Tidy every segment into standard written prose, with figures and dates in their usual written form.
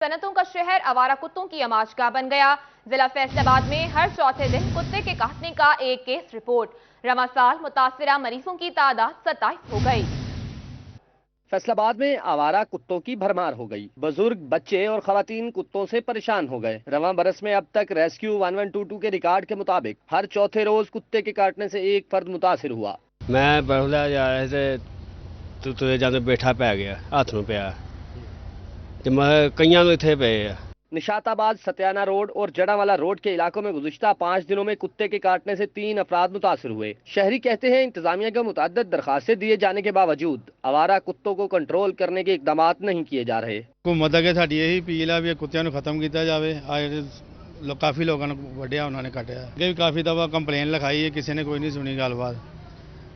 सनतों का शहर आवारा कुत्तों की अमाजगाह बन गया। जिला फैसलाबाद में हर चौथे दिन कुत्ते के काटने का एक केस रिपोर्ट। रवां साल मुतासिरा मरीजों की तादाद 27 हो गई। फैसलाबाद में आवारा कुत्तों की भरमार हो गई। बुजुर्ग, बच्चे और खवातीन कुत्तों से परेशान हो गए। रवां बरस में अब तक रेस्क्यू 1122 के रिकॉर्ड के मुताबिक हर चौथे रोज कुत्ते के काटने से एक फर्द मुतासिर हुआ। मैं बरहुला जा रहे थे तुरे जाते बैठा पै गया हथ नूं पिया ते मैं कईयां नूं इत्थे पे आ। निशाताबाद, सत्याना रोड और जड़ावाला रोड के इलाकों में गुज़िश्ता 5 दिनों में कुत्ते के काटने से 3 अफराद मुतासिर हुए। शहरी कहते हैं इंतजामिया को मुतअद्दिद दरखास्तें दिए जाने के बावजूद आवारा कुत्तों को कंट्रोल करने के इकदाम नहीं किए जा रहे। हुकूमत अगे साडी यही अपील है भी कुत्तियां नूं खत्म किया जाए। काफ़ी लोगों ने वड्डिया उन्होंने काटिया। अगे भी काफ़ी दफा कंप्लेन लिखाई है, किसी ने कोई नहीं सुनी गलबात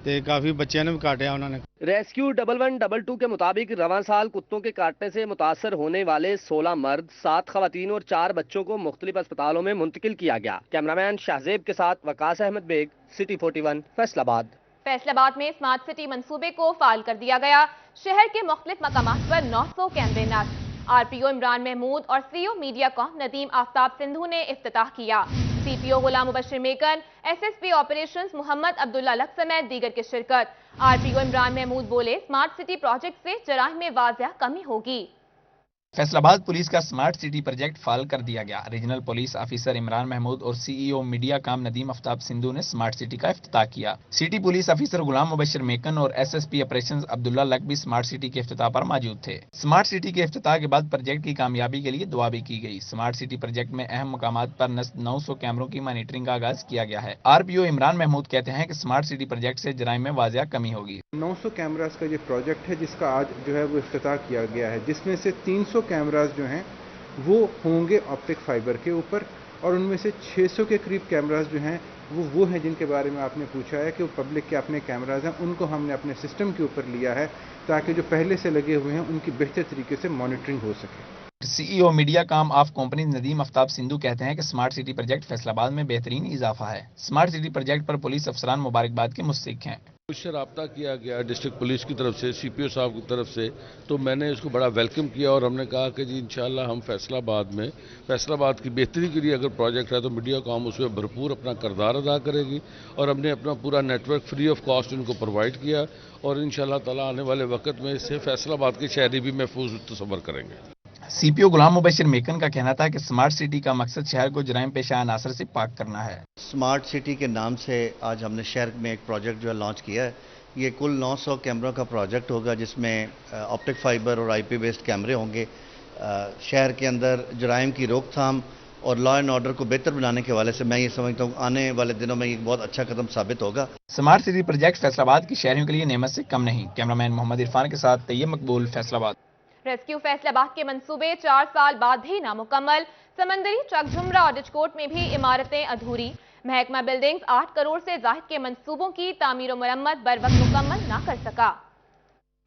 ते काफ़ी बच्चों ने भी काटिया उन्होंने। रेस्क्यू 1122 के मुताबिक रवां साल कुत्तों के काटने से मुतासर होने वाले 16 मर्द, 7 खवातीन और 4 बच्चों को मुख्तलिफ अस्पतालों में मुंतकिल किया गया। कैमरामैन शाहजेब के साथ वकास अहमद बेग, सिटी 41, फैसलाबाद। फैसलाबाद में स्मार्ट सिटी मंसूबे को फाल कर दिया गया। शहर के मुख्तलिफ मकामात पर 900 कैमरे नस्ब। आरपीओ इमरान महमूद और CEO media com Nadeem Aftab Sindhu ने इफ्तिताह किया। CPO Ghulam Mubashir Maken, SSP operations Mohammad Abdullah Lak समेत दीगर की शिरकत। आरपीओ इमरान महमूद बोले, स्मार्ट सिटी प्रोजेक्ट से जराइम में वाज़िया कमी होगी। फैसलाबाद पुलिस का स्मार्ट सिटी प्रोजेक्ट फाल कर दिया गया। Regional police officer Imran Mahmood और सीईओ मीडिया काम नदीम आफ्ताब सिंधु ने स्मार्ट सिटी का इफ्तिताह किया। सिटी पुलिस ऑफिसर गुलाम मुबश्शिर मेकन और एसएसपी ऑपरेशंस अब्दुल्ला लक भी स्मार्ट सिटी के इफ्तिताह पर मौजूद थे। स्मार्ट सिटी के इफ्तिताह के बाद प्रोजेक्ट की कामयाबी के लिए दुआ भी की गई। स्मार्ट सिटी प्रोजेक्ट में अहम मुकामात पर नस्ब 900 कैमरों की मॉनिटरिंग का आगाज किया गया है। आरपीओ इमरान महमूद कहते हैं कि स्मार्ट सिटी प्रोजेक्ट से जराइम में वाज़िया कमी होगी। 900 कैमरास का ये प्रोजेक्ट है जिसका आज जो है वो इफ्तिताह किया गया है, जिसमें से 300 कैमरास जो हैं वो होंगे ऑप्टिक फाइबर के ऊपर और उनमें से 600 के करीब कैमरास जो हैं वो हैं जिनके बारे में आपने पूछा है कि वो पब्लिक के अपने कैमरास हैं, उनको हमने अपने सिस्टम के ऊपर लिया है ताकि जो पहले से लगे हुए हैं उनकी बेहतर तरीके से मॉनिटरिंग हो सके। सीईओ मीडिया काम ऑफ कंपनी नदीम आफ्ताब सिंधु कहते हैं कि स्मार्ट सिटी प्रोजेक्ट फैसलाबाद में बेहतरीन इजाफा है। स्मार्ट सिटी प्रोजेक्ट पर पुलिस अफसरान मुबारकबाद के मुस्तहिक हैं। उससे रब्ता किया गया डिस्ट्रिक्ट पुलिस की तरफ से, सीपीओ साहब की तरफ से, तो मैंने इसको बड़ा वेलकम किया और हमने कहा कि जी इंशाल्लाह हम फैसलाबाद की बेहतरी के लिए अगर प्रोजेक्ट है तो मीडिया कॉम उसमें भरपूर अपना किरदार अदा करेगी और हमने अपना पूरा नेटवर्क फ्री ऑफ कॉस्ट इनको प्रोवाइड किया और इंशाल्लाह ताला आने वाले वक्त में इससे फैसलाबाद के शहरी भी महफूज तसव्वुर करेंगे। सीपीओ गुलाम मुबश्शिर मेकन का कहना था कि स्मार्ट सिटी का मकसद शहर को जराइम पेशा अनासर से पाक करना है। स्मार्ट सिटी के नाम से आज हमने शहर में एक प्रोजेक्ट जो है लॉन्च किया है। ये कुल 900 कैमरों का प्रोजेक्ट होगा जिसमें ऑप्टिक फाइबर और आईपी बेस्ड कैमरे होंगे। शहर के अंदर जराइम की रोकथाम और लॉ एंड ऑर्डर को बेहतर बनाने के हवाले से मैं ये समझता हूँ आने वाले दिनों में एक बहुत अच्छा कदम साबित होगा। स्मार्ट सिटी प्रोजेक्ट फैसलाबाद की शहरियों के लिए नेमत से कम नहीं। कैमरामैन मोहम्मद इरफान के साथ तैयब मकबूल, फैसलाबाद। रेस्क्यू फैसलाबाद के मंसूबे 4 साल बाद भी नामुकम्मल। समंदरी चकझुमरा और डिचकोट में भी इमारतें अधूरी। महकमा बिल्डिंग्स 8 करोड़ से जाहिद के मंसूबों की तामीर और मरम्मत बर वक्त मुकम्मल ना कर सका।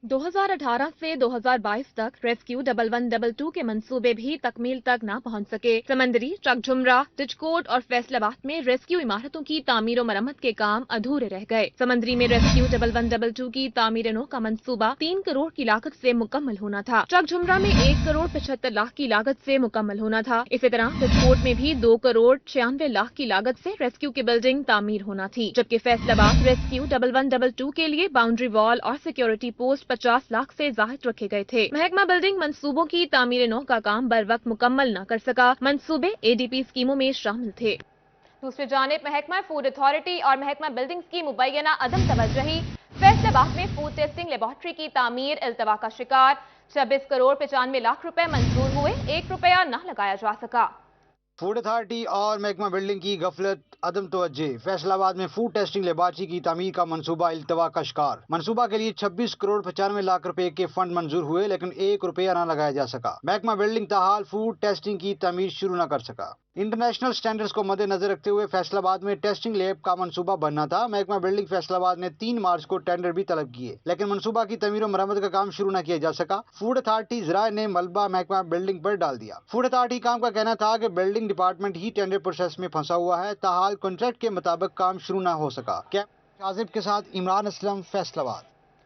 2018 से 2022 तक रेस्क्यू 1122 के मंसूबे भी तकमील तक ना पहुंच सके। समंदरी, चकझुमरा, डिचकोट और फैसलाबाद में रेस्क्यू इमारतों की तामीर और मरम्मत के काम अधूरे रह गए। समंदरी में रेस्क्यू 1122 की तामीर नो का मंसूबा 3 करोड़ की लागत से मुकम्मल होना था। चकझुमरा में 1 करोड़ 75 लाख की लागत से मुकम्मल होना था। इसी तरह डिचकोट में भी 2 करोड़ 96 लाख की लागत से रेस्क्यू की बिल्डिंग तामीर होना थी, जबकि फैसलाबाद रेस्क्यू 1122 के लिए बाउंड्री वॉल और सिक्योरिटी पोस्ट 50 लाख से जाहिद रखे गए थे। महकमा बिल्डिंग मंसूबों की तामीर नौ का काम बर वक्त मुकम्मल न कर सका। मंसूबे एडीपी स्कीमों में शामिल थे। दूसरी जानिब महकमा फूड अथॉरिटी और महकमा बिल्डिंग्स की मुबैना अदम तवज्जुही। फैसलाबाद में फूड टेस्टिंग लेबोरेटरी की तामीर इल्तवा का शिकार। 26 करोड़ 95 लाख रुपए मंजूर हुए, 1 रुपया न लगाया जा सका। फूड अथॉरिटी और महकमा बिल्डिंग की गफलत अदम तवज्जे। फैसलाबाद में फूड टेस्टिंग लेबॉरेटरी की तामीर का मंसूबा इल्तवा का शिकार। मंसूबा के लिए 26 करोड़ 95 लाख रुपए के फंड मंजूर हुए लेकिन 1 रुपया न लगाया जा सका। महकमा बिल्डिंग ताहाल फूड टेस्टिंग की तामीर शुरू न कर सका। इंटरनेशनल स्टैंडर्ड्स को मद्देनजर रखते हुए फैसलाबाद में टेस्टिंग लैब का मंसूबा बनना था। महकमा बिल्डिंग फैसलाबाद ने 3 मार्च को टेंडर भी तलब किए लेकिन मंसूबा की तमीर और मरम्मत का काम शुरू न किया जा सका। फूड अथॉरिटी ज़राए ने मलबा महकमा बिल्डिंग पर डाल दिया। फूड अथॉरिटी काम का कहना था कि बिल्डिंग डिपार्टमेंट ही टेंडर प्रोसेस में फंसा हुआ है, ताहाल कॉन्ट्रैक्ट के मुताबिक काम शुरू न हो सका। काजिब के साथ इमरान असलम, फैसलाबाद।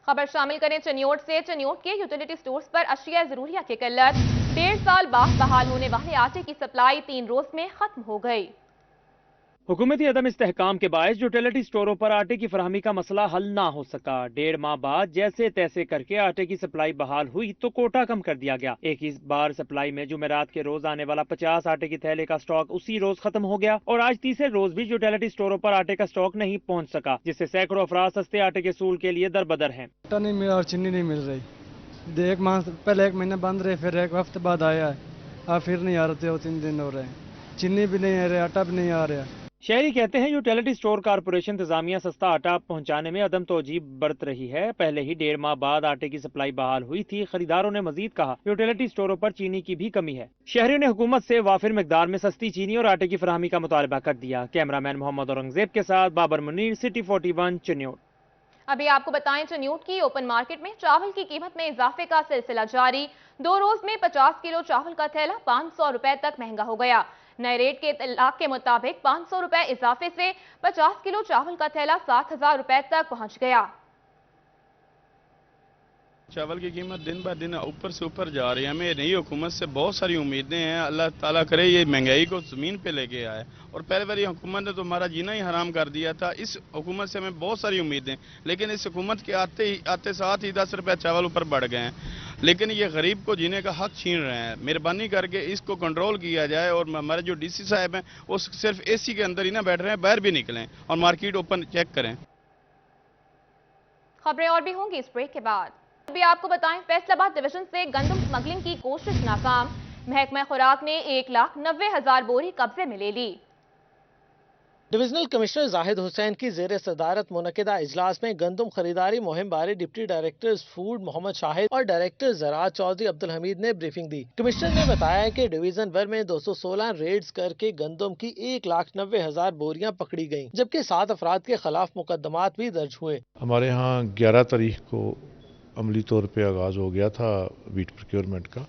खबर शामिल करें चनियोट से। चनियोट के यूटिलिटी स्टोर्स पर अशिया जरूरिया की किल्लत। 1.5 साल बाद बहाल होने वाले आटे की सप्लाई 3 रोज में खत्म हो गई। हुकूमती अदम इस्तेहकाम के बायस यूटिलिटी स्टोरों पर आटे की फराहमी का मसला हल ना हो सका। 1.5 माह बाद जैसे तैसे करके आटे की सप्लाई बहाल हुई तो कोटा कम कर दिया गया। एक ही बार सप्लाई में जुमेरात के रोज आने वाला 50 आटे की थैले का स्टॉक उसी रोज खत्म हो गया और आज तीसरे रोज भी यूटिलिटी स्टोरों पर आटे का स्टॉक नहीं पहुंच सका, जिससे सैकड़ों अफराद सस्ते आटे के सूल के लिए दरबदर हैं। आटा नहीं मिला और चीनी नहीं मिल रही। 1 माह पहले 1 महीना बंद रहे, फिर 1 हफ्ते बाद आया है, अब फिर नहीं आ रहे, 2-3 दिन हो रहे हैं। चीनी भी नहीं आ रही, आटा भी नहीं आ रहा। शहरी कहते हैं यूटिलिटी स्टोर कारपोरेशन इंतजामिया सस्ता आटा पहुंचाने में अदम तोजीब बरत रही है। पहले ही 1.5 माह बाद आटे की सप्लाई बहाल हुई थी। खरीदारों ने मजीद कहा यूटिलिटी स्टोरों पर चीनी की भी कमी है। शहरियों ने हुकूमत से वाफिर मिकदार में सस्ती चीनी और आटे की फराहमी का मुतालबा कर दिया। कैमरामैन मोहम्मद औरंगजेब के साथ बाबर मुनीर, सिटी 41, चिन्योट। अभी आपको बताएं चिन्योट की ओपन मार्केट में चावल की कीमत में इजाफे का सिलसिला जारी। 2 रोज में 50 किलो चावल का थैला 500 रुपए तक महंगा हो गया। नए रेट के इत्तलाक के मुताबिक 500 रुपए इजाफे से 50 किलो चावल का थैला 7,000 रुपए तक पहुंच गया। चावल की कीमत दिन ब दिन ऊपर से ऊपर जा रही है। हमें नई हुकूमत से बहुत सारी उम्मीदें हैं। अल्लाह ताला करे ये महंगाई को ज़मीन पे लेके आए। और पहले वाली हुकूमत ने तो हमारा जीना ही हराम कर दिया था। इस हुकूमत से हमें बहुत सारी उम्मीदें, लेकिन इस हुकूमत के आते साथ ही 10 रुपये चावल ऊपर बढ़ गए हैं। लेकिन ये गरीब को जीने का हक छीन रहे हैं। मेहरबानी करके इसको कंट्रोल किया जाए। और हमारे जो DC साहब हैं वो सिर्फ AC के अंदर ही ना बैठ रहे हैं, बाहर भी निकलें और मार्केट ओपन चेक करें। खबरें और भी होंगी इस ब्रेक के बाद। अभी आपको बताएं फैसलाबाद डिवीजन से गंदम स्मगलिंग की कोशिश नाकाम। महकमा खुराक ने 1,90,000 बोरी कब्जे में ले ली। डिविजनल कमिश्नर जाहिद हुसैन की ज़ेर सदारत मुनक़िदा इजलास में गंदम खरीदारी मुहिम बारे deputy director food Mohammad Shahid और डायरेक्टर ज़राअत चौधरी अब्दुल हमीद ने ब्रीफिंग दी। कमिश्नर ने बताया कि डिवीजन भर में 216 रेड्स करके गंदम की 1,90,000 बोरियां पकड़ी गयी, जबकि 7 अफराद के खिलाफ मुकदमात भी दर्ज हुए। हमारे यहाँ 11 तारीख को अमली तौर पे आगाज़ हो गया था वीट प्रोक्योरमेंट का।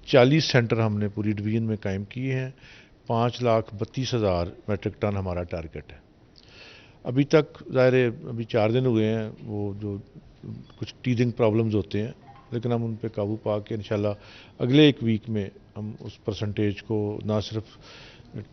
40 सेंटर हमने पूरी डिवीजन में कायम किए हैं। 5,32,000 मेट्रिक टन हमारा टारगेट है। अभी तक ज़ाहिर अभी 4 दिन हुए हैं, वो जो कुछ टीजिंग प्रॉब्लम्स होते हैं, लेकिन हम उन पे काबू पा के इंशाल्लाह अगले 1 वीक में हम उस परसेंटेज को ना सिर्फ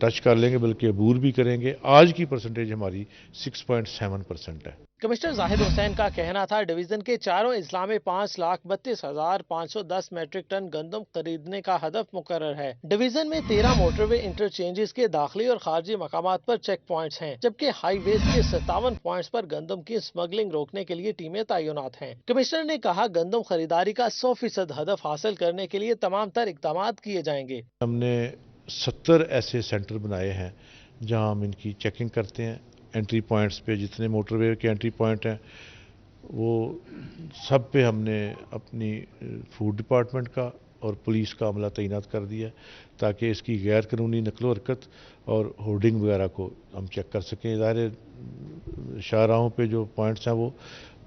टच कर लेंगे बल्कि अबूर भी करेंगे। आज की परसेंटेज हमारी 6.7% है। कमिश्नर जाहिद हुसैन का कहना था डिवीजन के चारों अजला में 5,32,510 मैट्रिक टन गंदम खरीदने का हदफ मुकर्रर है। डिवीजन में 13 मोटरवे इंटरचेंजेस के दाखिली और खारजी मकामात पर चेक पॉइंट्स हैं, जबकि हाईवेज के 57 पॉइंट्स पर गंदम की स्मगलिंग रोकने के लिए टीमें तैनात हैं। कमिश्नर ने कहा गंदम खरीदारी का 100% हदफ हासिल करने के लिए तमाम तर इक़दाम किए जाएंगे। हमने 70 ऐसे सेंटर बनाए हैं जहां हम इनकी चेकिंग करते हैं। एंट्री पॉइंट्स पे जितने मोटरवे के एंट्री पॉइंट हैं वो सब पे हमने अपनी फूड डिपार्टमेंट का और पुलिस का अमला तैनात कर दिया ताकि इसकी गैर कानूनी नकलो हरकत और होर्डिंग वगैरह को हम चेक कर सकें। ज़ाहिर शाहराहों पे जो पॉइंट्स हैं वो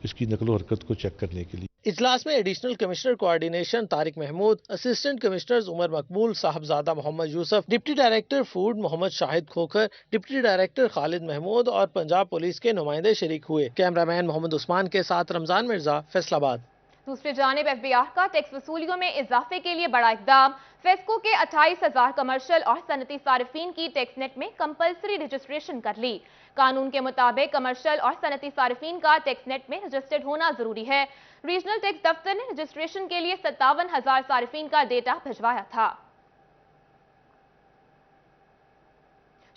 इसकी नकलो हरकत को चेक करने के लिए। इजलास में additional commissioner coordination Tariq Mahmood, assistant commissioners Umar Maqbool, Sahibzada Mohammad Yusuf, deputy director food Mohammad Shahid Khokhar, deputy director Khalid Mahmood और पंजाब पुलिस के नुमाइंदे शरीक हुए। कैमरामैन मोहम्मद उस्मान के साथ रमजान मिर्जा, फैसलाबाद। दूसरी जानिब FBR का टैक्स वसूलियों में इजाफे के लिए बड़ा इकदाम। फेस्को के 28,000 कमर्शियल और सनती सारिफीन की टैक्स नेट में कंपल्सरी रजिस्ट्रेशन कर ली। कानून के मुताबिक कमर्शियल और सनती सारिफीन का टैक्स नेट में रजिस्टर्ड होना जरूरी है। रीजनल टैक्स दफ्तर ने रजिस्ट्रेशन के लिए 57,000 सारिफीन का डेटा भिजवाया था।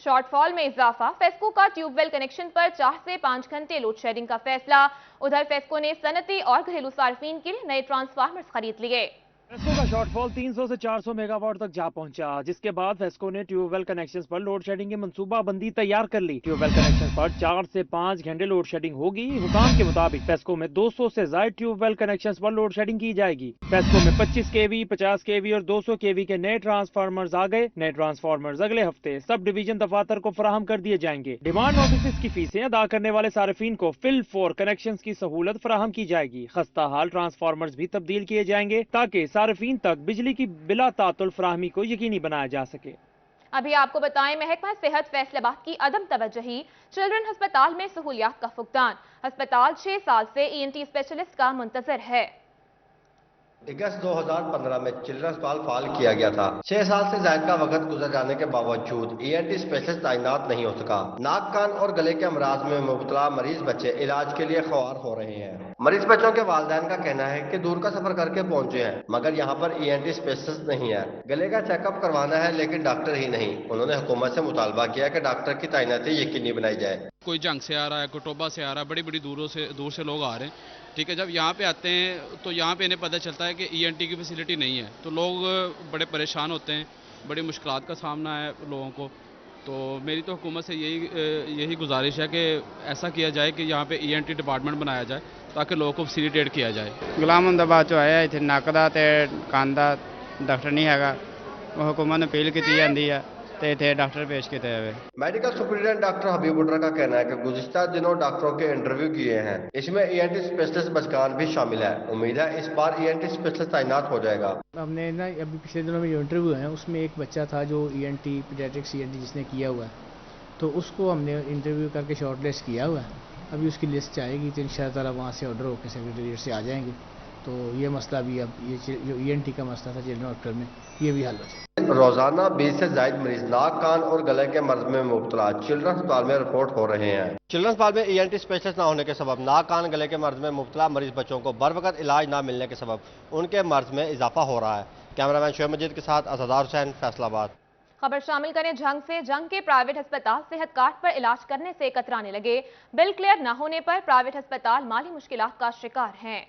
शॉर्टफॉल में इजाफा, फेस्को का ट्यूबवेल कनेक्शन पर 4 से 5 घंटे लोड शेडिंग का फैसला। उधर फेस्को ने सनती और घरेलू सार्फिन के लिए नए ट्रांसफार्मर्स खरीद लिए। फेस्को का शॉर्टफॉल 300 से 400 मेगावाट तक जा पहुंचा, जिसके बाद फेस्को ने ट्यूबवेल कनेक्शंस पर लोड शेडिंग की मंसूबाबंदी तैयार कर ली। ट्यूबवेल कनेक्शंस पर 4 से 5 घंटे लोड शेडिंग होगी। हुकाम के मुताबिक फेस्को में 200 से ज्यादा ट्यूबवेल कनेक्शंस पर लोड शेडिंग की जाएगी। फेस्को में 25 kV, 50 kV और 200 kV के नए ट्रांसफार्मर्स आ गए। नए ट्रांसफार्मर्स अगले हफ्ते सब डिवीजन दफातर को फराहम कर दिए जाएंगे। डिमांड ऑफिस की फीसें अदा करने वाले सार्फिन को फिल फॉर कनेक्शन की सहूलत फराहम की जाएगी। खस्ता हाल ट्रांसफार्मर्स भी तब्दील किए जाएंगे ताकि सार्फिन तक बिजली की बिला तातुल फराहमी को यकीनी बनाया जा सके। अभी आपको बताएं महकमा सेहत फैसलाबाद की अदम तवज्जुही, चिल्ड्रन अस्पताल में सहूलियात का फुकदान। अस्पताल 6 साल से ENT स्पेशलिस्ट का मुंतजर है। अगस्त 2015 में चिल्ड्रन अस्पताल फाल किया गया था। 6 साल से ज्यादा का वक्त गुजर जाने के बावजूद ENT स्पेशलिस्ट तैनात नहीं हो सका। नाक, कान और गले के अमराज में मुब्तला मरीज बच्चे इलाज के लिए ख्वार हो रहे हैं। मरीज बच्चों के वालिदैन का कहना है कि दूर का सफर करके पहुंचे हैं, मगर यहाँ पर ENT स्पेशलिस्ट नहीं है। गले का चेकअप करवाना है लेकिन डॉक्टर ही नहीं। उन्होंने हुकूमत से मुतालबा किया कि डॉक्टर की तैनाती यकीनी बनाई जाए। कोई जंग से आ रहा है, कोई टोबा से आ रहा है, बड़ी बड़ी दूर से लोग आ रहे हैं। ठीक है, जब यहाँ पे आते हैं तो यहाँ पे इन्हें पता चलता है कि ENT की फैसिलिटी नहीं है, तो लोग बड़े परेशान होते हैं, बड़ी मुश्किलात का सामना है लोगों को। तो मेरी तो हुकूमत से यही गुजारिश है कि ऐसा किया जाए कि यहाँ पे ENT डिपार्टमेंट बनाया जाए ताकि लोगों को फैसिलिटेट किया जाए। गुलाम अहमदाबाद चो आया इतने नक का कान का डॉक्टर नहीं है, हुकूमत ने अपील की जाती है तो इतने डॉक्टर पेश किए जाए। मेडिकल सुपरिटेंडेंट डॉक्टर हबीबुर्रा का कहना है कि गुज़िश्ता दिनों डॉक्टरों के इंटरव्यू किए हैं, इसमें ENT स्पेशलिस्ट बचकान भी शामिल है। उम्मीद है इस बार ENT स्पेशलिस्ट तैनात हो जाएगा। हमने ना अभी पिछले दिनों में जो इंटरव्यू है उसमें एक बच्चा था जो ENT पीडियाट्रिक्स ENT जिसने किया हुआ है, तो उसको हमने इंटरव्यू करके शॉर्ट लिस्ट किया हुआ है। अभी उसकी लिस्ट आएगी तो इंशाअल्लाह वहाँ से ऑर्डर होकर सेक्रेटेरिएट से आ जाएंगे, तो ये मसला भी अब ये जो ENT का मसला था चिल्ड्रन डॉक्टर में ये भी हल हो जाए। रोजाना 20 से ज्यादा मरीज नाक, कान और गले के मर्ज में मुब्तला चिल्ड्रन अस्पताल में रिपोर्ट हो रहे हैं। चिल्ड्रन अस्पताल में ENT स्पेशलिस्ट न होने के सबब नाक, कान, गले के मर्ज में मुब्तला मरीज बच्चों को बर वक्त इलाज न मिलने के सबब उनके मर्ज में इजाफा हो रहा है। कैमरामैन शोएब मजीद के साथ असदार हुसैन, फैसलाबाद। खबर शामिल करें जंग से। जंग के प्राइवेट अस्पताल सेहत कार्ड पर इलाज करने से कतराने लगे। बिल क्लियर न होने पर प्राइवेट अस्पताल माली मुश्किलात का शिकार हैं।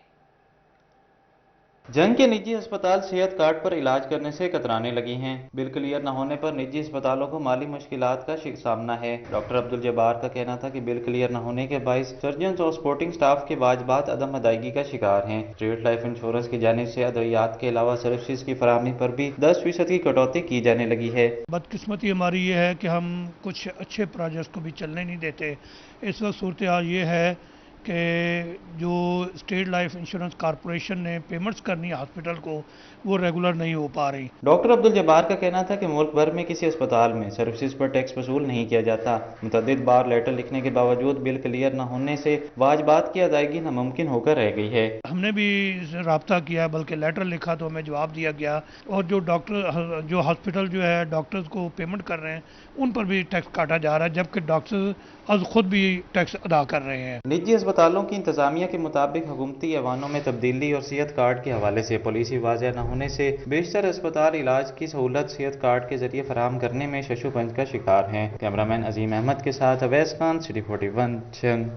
जंग के निजी अस्पताल सेहत कार्ड पर इलाज करने से कतराने लगी हैं। बिल क्लियर न होने पर निजी अस्पतालों को माली मुश्किलात का सामना है। डॉक्टर अब्दुल जब्बार का कहना था कि बिल क्लियर न होने के बाइस सर्जन और सपोर्टिंग स्टाफ के वाजबात अदम अदायगी का शिकार हैं। स्टेट लाइफ इंश्योरेंस की जानिब से अदवियात के अलावा सर्विसेज की फराहमी पर भी 10% की कटौती की जाने लगी है। बदकिस्मती हमारी ये है कि हम कुछ अच्छे प्रोजेक्ट्स को भी चलने नहीं देते। इस वक्त सूरत हाल ये है कि जो स्टेट लाइफ इंश्योरेंस कॉरपोरेशन ने पेमेंट्स करनी है हॉस्पिटल को, वो रेगुलर नहीं हो पा रही। डॉक्टर अब्दुल जब्बार का कहना था कि मुल्क भर में किसी अस्पताल में सर्विसेज पर टैक्स वसूल नहीं किया जाता। मुतअद्दिद बार लेटर लिखने के बावजूद बिल क्लियर न होने से वाजबात की अदायगी नामुमकिन होकर रह गई है। हमने भी राब्ता किया, बल्कि लेटर लिखा तो हमें जवाब दिया गया, और जो डॉक्टर जो हॉस्पिटल जो है डॉक्टर्स को पेमेंट कर रहे हैं उन पर भी टैक्स काटा जा रहा है, जबकि डॉक्टर्स आज खुद भी टैक्स अदा कर रहे हैं। निजी अस्पतालों की इंतजामिया के मुताबिक हुकूमती ऐवानों में तब्दीली और सेहत कार्ड के हवाले से पॉलिसी वाज़ेह न होने से बेशतर अस्पताल इलाज की सहूलत सेहत कार्ड के जरिए फराहम करने में शशुपंज का शिकार हैं। कैमरामैन अजीम अहमद के साथ अवैस खान, सिटी 41 जंग।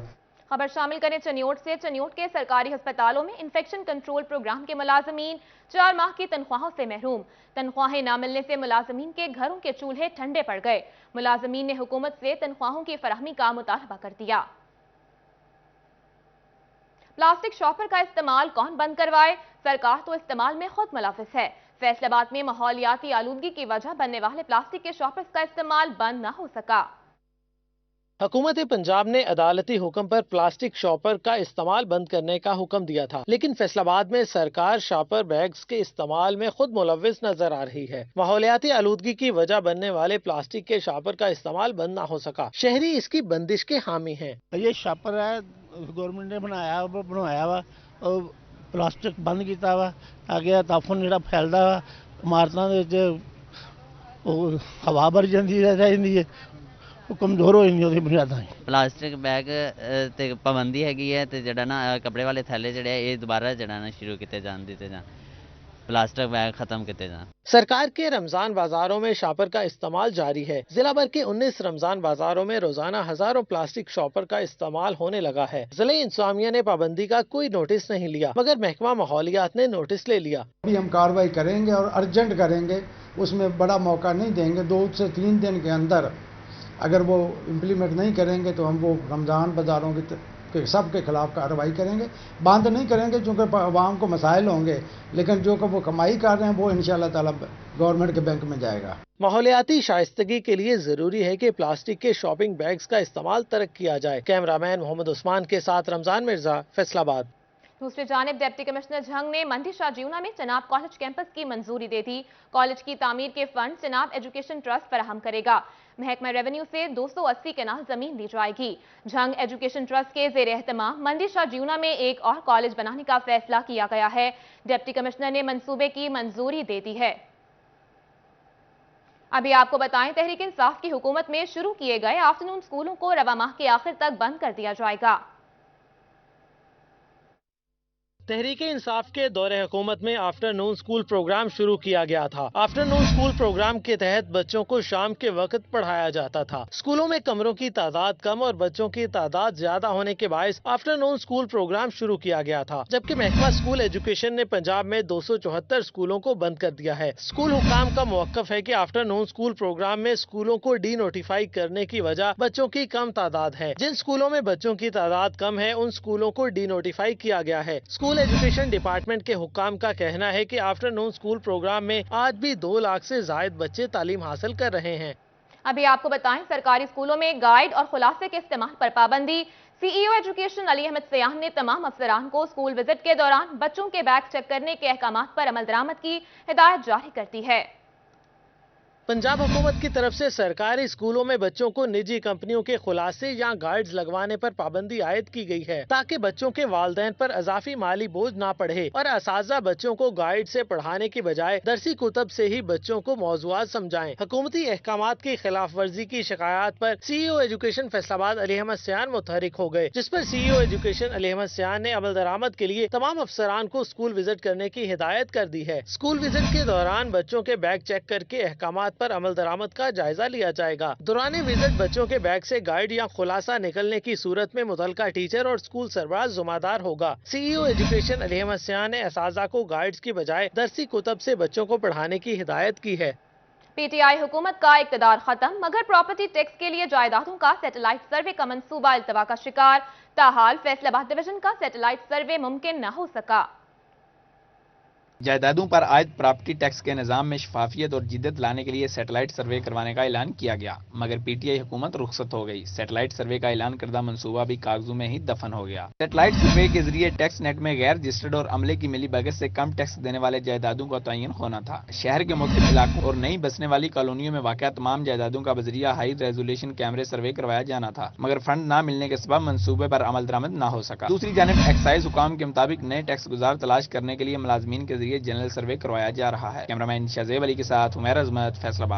खबर शामिल करें चनियोट से। चनियोट के सरकारी अस्पतालों में इन्फेक्शन कंट्रोल प्रोग्राम के मुलाजमीन 4 माह की तनख्वाहों से महरूम। तनख्वाहें न मिलने से मुलाजमीन के घरों के चूल्हे ठंडे पड़ गए। मुलाजमीन ने हुकूमत से तनख्वाहों की फराहमी का मुतालबा कर दिया। प्लास्टिक शॉपर का इस्तेमाल कौन बंद करवाए? सरकार तो इस्तेमाल में खुद मुलविस है। फैसलाबाद में माहौलियाती आलूदगी की वजह बनने वाले प्लास्टिक के शॉपर्स का इस्तेमाल बंद न हो सका। हुकूमत पंजाब ने अदालती हुक्म पर प्लास्टिक शॉपर का इस्तेमाल बंद करने का हुक्म दिया था, लेकिन फैसलाबाद में सरकार शॉपर बैग्स के इस्तेमाल में खुद मुलविस नजर आ रही है। माहौलियाती आलूदगी की वजह बनने वाले प्लास्टिक के शॉपर का इस्तेमाल बंद न हो सका। शहरी इसकी बंदिश के हामी हैं। ये शॉपर है गवर्नमेंट ने बनाया वा और प्लास्टिक बंद किया वा ताकि तापमान जो फैलता वा इमारतों हवा भर जाती है, कमजोर हो जाती बुनियादां। प्लास्टिक बैग ते पाबंदी हैगी है ते जड़ा ना कपड़े वाले थैले जड़े ये दोबारा जड़ा ना शुरू किए जान दिते जान, प्लास्टिक बैग खत्म किए जान। सरकार के रमजान बाजारों में शॉपर का इस्तेमाल जारी है। जिला भर के 19 रमजान बाजारों में रोजाना हजारों प्लास्टिक शॉपर का इस्तेमाल होने लगा है। जिले इंतजामिया ने पाबंदी का कोई नोटिस नहीं लिया, मगर महकमा माहौलियात ने नोटिस ले लिया। अभी हम कार्रवाई करेंगे और अर्जेंट करेंगे, उसमें बड़ा मौका नहीं देंगे। 2 से 3 दिन के अंदर अगर वो इम्प्लीमेंट नहीं करेंगे तो हम वो रमज़ान बाज़ारों के सब के खिलाफ कार्रवाई करेंगे। बंद नहीं करेंगे क्योंकि आवाम को मसाइल होंगे, लेकिन जो वो कमाई कर रहे हैं वो इंशाअल्लाह ताला गवर्नमेंट के बैंक में जाएगा। माहौलियाती शाइस्तगी के लिए जरूरी है कि प्लास्टिक के शॉपिंग बैग्स का इस्तेमाल तर्क किया जाए। कैमरामैन मोहम्मद उस्मान के साथ रमजान मिर्जा, फैसलाबाद। दूसरी जानिब डिप्टी कमिश्नर झंग ने मंदिशा जीवना में चनाब कॉलेज कैंपस की मंजूरी दे दी। कॉलेज की तामीर के फंड चनाब एजुकेशन ट्रस्ट फराहम करेगा। महकमा रेवेन्यू से 280 कनाल जमीन ली जाएगी। झंग एजुकेशन ट्रस्ट के जेर एहतमाम मंदिशा जीवना में एक और कॉलेज बनाने का फैसला किया गया है। डिप्टी कमिश्नर ने मंसूबे की मंजूरी दे दी है। अभी आपको बताएं, तहरीक इंसाफ की हुकूमत में शुरू किए गए आफ्टरनून स्कूलों को रवा माह के आखिर तक बंद कर दिया जाएगा। तहरीक इंसाफ के दौरे हुकूमत में आफ्टरनून स्कूल प्रोग्राम शुरू किया गया था। आफ्टरनून स्कूल प्रोग्राम के तहत बच्चों को शाम के वक्त पढ़ाया जाता था। स्कूलों में कमरों की तादाद कम और बच्चों की तादाद ज्यादा होने के बायस आफ्टरनून स्कूल प्रोग्राम शुरू किया गया था, जबकि महकमा स्कूल एजुकेशन ने पंजाब में 274 स्कूलों को बंद कर दिया है। स्कूल हुकाम का मौक़िफ़ है कि आफ्टरनून स्कूल प्रोग्राम में स्कूलों को डी नोटिफाई करने की वजह बच्चों की कम तादाद है। जिन स्कूलों में बच्चों की तादाद कम है उन स्कूलों को डी नोटिफाई किया गया है। स्कूल एजुकेशन डिपार्टमेंट के हुक्काम का कहना है कि आफ्टरनून स्कूल प्रोग्राम में आज भी 2 लाख से जायद बच्चे तालीम हासिल कर रहे हैं। अभी आपको बताएं, सरकारी स्कूलों में गाइड और खुलासे के इस्तेमाल पर पाबंदी। सीईओ एजुकेशन अली अहमद सयान ने तमाम अफसरान को स्कूल विजिट के दौरान बच्चों के बैग चेक करने के अहकामात पर अमल दरामद की हिदायत जारी कर दी है। पंजाब हुकूमत की तरफ से सरकारी स्कूलों में बच्चों को निजी कंपनियों के खुलासे या गाइड्स लगवाने पर पाबंदी आयद की गई है, ताकि बच्चों के वालिदैन पर अजाफी माली बोझ ना पड़े और असातिज़ा बच्चों को गाइड से पढ़ाने की बजाय दरसी कुतब से ही बच्चों को मौज़ूआत समझाएं। हुकूमती अहकामात की खिलाफ वर्जी की शिकायत पर सीईओ एजुकेशन फैसलाबाद अली अहमद सयान मुतहरिक हो गए, जिस पर सीईओ एजुकेशन अली अहमद सयान ने अमल दरामद के लिए तमाम अफसरान को स्कूल विजिट करने की हिदायत कर दी है। स्कूल विजिट के दौरान बच्चों के बैग चेक करके अहकामात पर अमल दरामद का जायजा लिया जाएगा। दौरान विजिट बच्चों के बैग से गाइड या खुलासा निकलने की सूरत में मुतलका टीचर और स्कूल सरबराह जुम्मेदार होगा। सीईओ एजुकेशन अली अहमद सयान ने असातिज़ा को गाइड्स की बजाय दरसी कुतब से बच्चों को पढ़ाने की हिदायत की है। पीटीआई हुकूमत का इक़्तिदार खत्म, मगर प्रॉपर्टी टैक्स के लिए जायदादों का सैटेलाइट सर्वे का मंसूबा इल्तवा का शिकार। ताहाल फैसलाबाद डिवीजन का सैटेलाइट सर्वे मुमकिन न हो सका। जायदादों पर आयद प्रॉपर्टी टैक्स के निज़ाम में शफाफियत और जिद्दत लाने के लिए सैटेलाइट सर्वे करवाने का ऐलान किया गया, मगर पीटीआई हुकूमत रुखसत हो गई। सैटेलाइट सर्वे का ऐलान करदा मंसूबा भी कागजों में ही दफन हो गया। सैटेलाइट सर्वे के जरिए टैक्स नेट में गैर रजिस्टर्ड और अमले की मिली भगत से कम टैक्स देने वाले जायदादों का तयन होना था। शहर के मुख्तलिफ इलाकों और नई बसने वाली कॉलोनियों में वाक़या तमाम जायदादों का बजरिया हाई रेजोल्यूशन कैमरे सर्वे करवाया जाना था, मगर फंड न मिलने के सबब मंसूबे पर अमल दरामद न हो सका। दूसरी जानिब एक्साइज हुकाम के मुताबिक नए टैक्स गुजार तलाश करने के लिए मुलाजमीन के जरिए जनरल सर्वे करवाया जा रहा है। कैमरामैन शाहजेब अली के साथ उमैर अजमत, फैसलाबाद।